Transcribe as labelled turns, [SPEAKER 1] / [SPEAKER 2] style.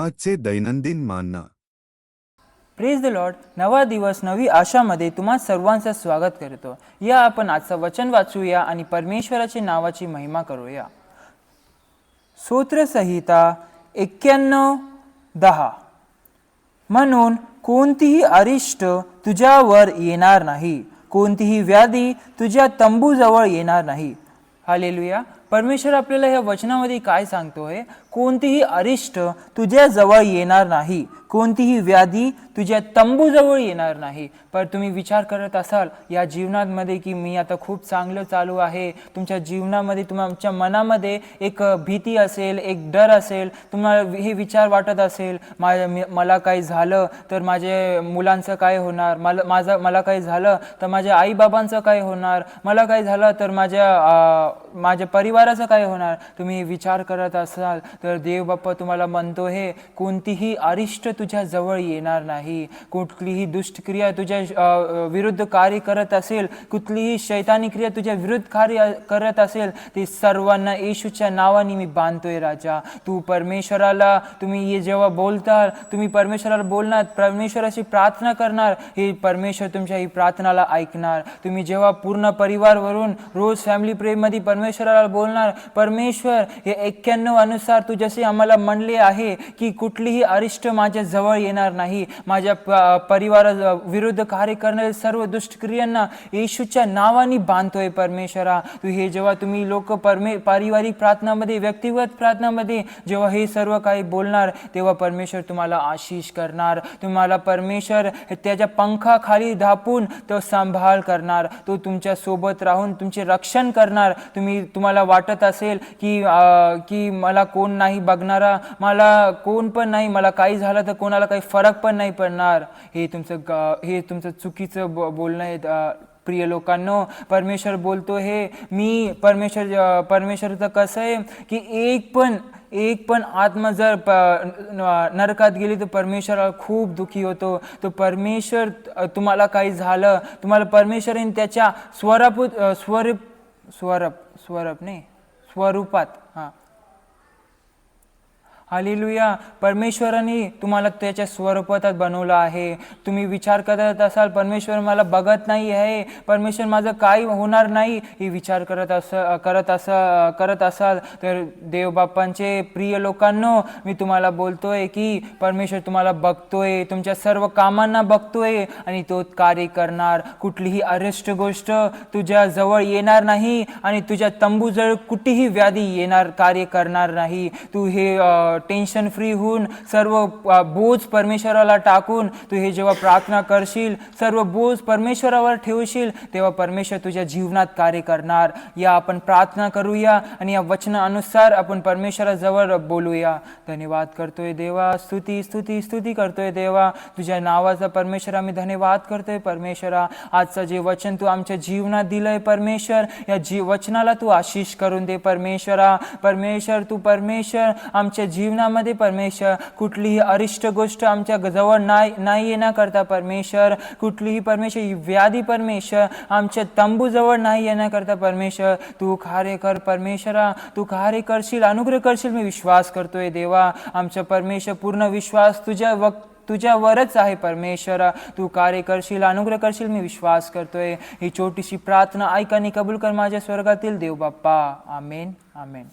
[SPEAKER 1] आजचे दैनंदिन मानना.
[SPEAKER 2] Praise the Lord. नवा दिवस नवी आशामध्ये तुम्हा सर्वांचं स्वागत करतो. या आपण आजचं वचन वाचूया आणि परमेश्वराच्या नावाची महिमा करूया. स्तोत्रसंहिता 91:10. म्हणून कोणतीही अरिष्ट तुझ्यावर येणार नाही, कोणतीही व्याधी तुझ्या तंबूजवळ येणार नाही. हालेलुया. परमेश्वर आपल्याला या वचनामध्ये काय सांगतोय? कोणतीही अरिष्ट तुझ्या जवळ येणार नाही, कोणतीही व्याधी तुझ्या तंबूजवळ येणार नाही. पण तुम्ही विचार करत असाल या जीवनामध्ये की मी आता खूप चांगलं चालू आहे. तुमच्या जीवनामध्ये तुमच्या मनामध्ये एक भीती असेल, एक डर असेल. तुम्हाला हे विचार वाटत असेल, मला काही झालं तर माझ्या मुलांचं काय होणार, मला काही झालं तर माझ्या आईबाबांचं काय होणार, मला काय झालं तर माझ्या परिवाराचं काय होणार. तुम्ही विचार करत असाल तर देव बाप्पा तुम्हाला म्हणतो हे कोणतीही अरिष्ट तुझ्या जवळ येणार नाही. कुठलीही दुष्टक्रिया तुझ्या विरुद्ध कार्य करत असेल, कुठलीही शैतानी क्रिया तुझ्या विरुद्ध कार्य करत असेल, ते सर्वांना येशूच्या नावाने मी बांधतोय राजा. तू परमेश्वराला तुम्ही जेव्हा बोलता, तुम्ही परमेश्वराला बोलणार, परमेश्वराची प्रार्थना करणार, हे परमेश्वर तुमच्या ही प्रार्थनाला ऐकणार. तुम्ही जेव्हा पूर्ण परिवारवरून रोज फॅमिली प्रेमध्ये परमेश्वराला बोलणार, परमेश्वर हे 91 अनुसार तू जसे आम्हाला म्हणले आहे की कुठलीही अरिष्ट माझ्या जवळ येणार नाही, माझ्या परिवारा विरुद्ध कार्य करणारे सर्व दुष्टक्रियांना येशूच्या नावाने बांधतोय परमेश्वरा. तू हे जेव्हा तुम्ही लोक पारिवारिक प्रार्थनामध्ये, व्यक्तिगत प्रार्थनामध्ये जेव्हा हे सर्व काही बोलणार, तेव्हा परमेश्वर तुम्हाला आशीष करणार. तुम्हाला परमेश्वर त्याच्या पंखाखाली धापून तो सांभाळ करणार, तो तुमच्या सोबत राहून तुमचे रक्षण करणार. तुम्हाला वाटत असेल की मला कोण नाही बघणारा, मला कोण पण नाही, मला काही झालं तर कोणाला काही फरक पण नाही पडणार, हे तुमचं चुकीचं बोलणं आहे. प्रिय लोकांनो, परमेश्वर बोलतो हे मी परमेश्वरचं कसं आहे की एक पण आत्मा जर नरकात गेली तर परमेश्वराला खूप दुःखी होतो. तो परमेश्वर तुम्हाला काही झालं, तुम्हाला परमेश्वराने त्याच्या स्वरूपात हालेलुया, परमेश्वराने तुम्हाला त्याच्या स्वरूपात बनवलं आहे. तुम्ही विचार करत असाल परमेश्वर मला बघत नाही आहे, परमेश्वर माझं काही होणार नाही, हे विचार करत असाल तर देव बाप्पांचे प्रिय लोकांनो, मी तुम्हाला बोलतोय की परमेश्वर तुम्हाला बघतोय, तुमच्या सर्व कामांना बघतोय आणि तो कार्य करणार. कुठलीही अरिष्ट गोष्ट तुझ्या जवळ येणार नाही आणि तुझ्या तंबूजवळ कुठेही व्याधी कार्य करणार नाही. तू हे टेन्शन फ्री होऊन सर्व बोज परमेश्वराला टाकून तू हे जेव्हा प्रार्थना करशील, सर्व बोज परमेश्वरावर ठेवशील, तेव्हा परमेश्वर तुझ्या जीवनात कार्य करणार. या आपण प्रार्थना करूया आणि या वचनानुसार आपण परमेश्वराजवळ बोलूया. धन्यवाद करतोय देवा, स्तुती करतोय देवा, तुझ्या नावाचा परमेश्वर आम्ही धन्यवाद करतोय परमेश्वरा. आजचं जे वचन तू आमच्या जीवनात दिलंय परमेश्वर, या वचनाला तू आशीष करून दे परमेश्वरा. परमेश्वर आमच्या जीवनामध्ये परमेश्वर कुठलीही अरिष्ट गोष्ट आमच्या जवळ नाही येणार करता परमेश्वर, कुठलीही परमेश्वर व्याधी परमेश्वर आमच्या तंबूजवळ नाही येणार करता परमेश्वर. तू कार्य कर परमेश्वरा, तू कार्य करशील, अनुग्रह करशील, मी विश्वास करतोय देवा. आमचा परमेश्वर पूर्ण विश्वास तुझ्यावरच आहे परमेश्वरा. तू कार्य करशील, अनुग्रह करशील, मी विश्वास करतोय. ही छोटीशी प्रार्थना ऐक आणि कबूल कर माझ्या स्वर्गातील देव बाप्पा. आमेन आमेन.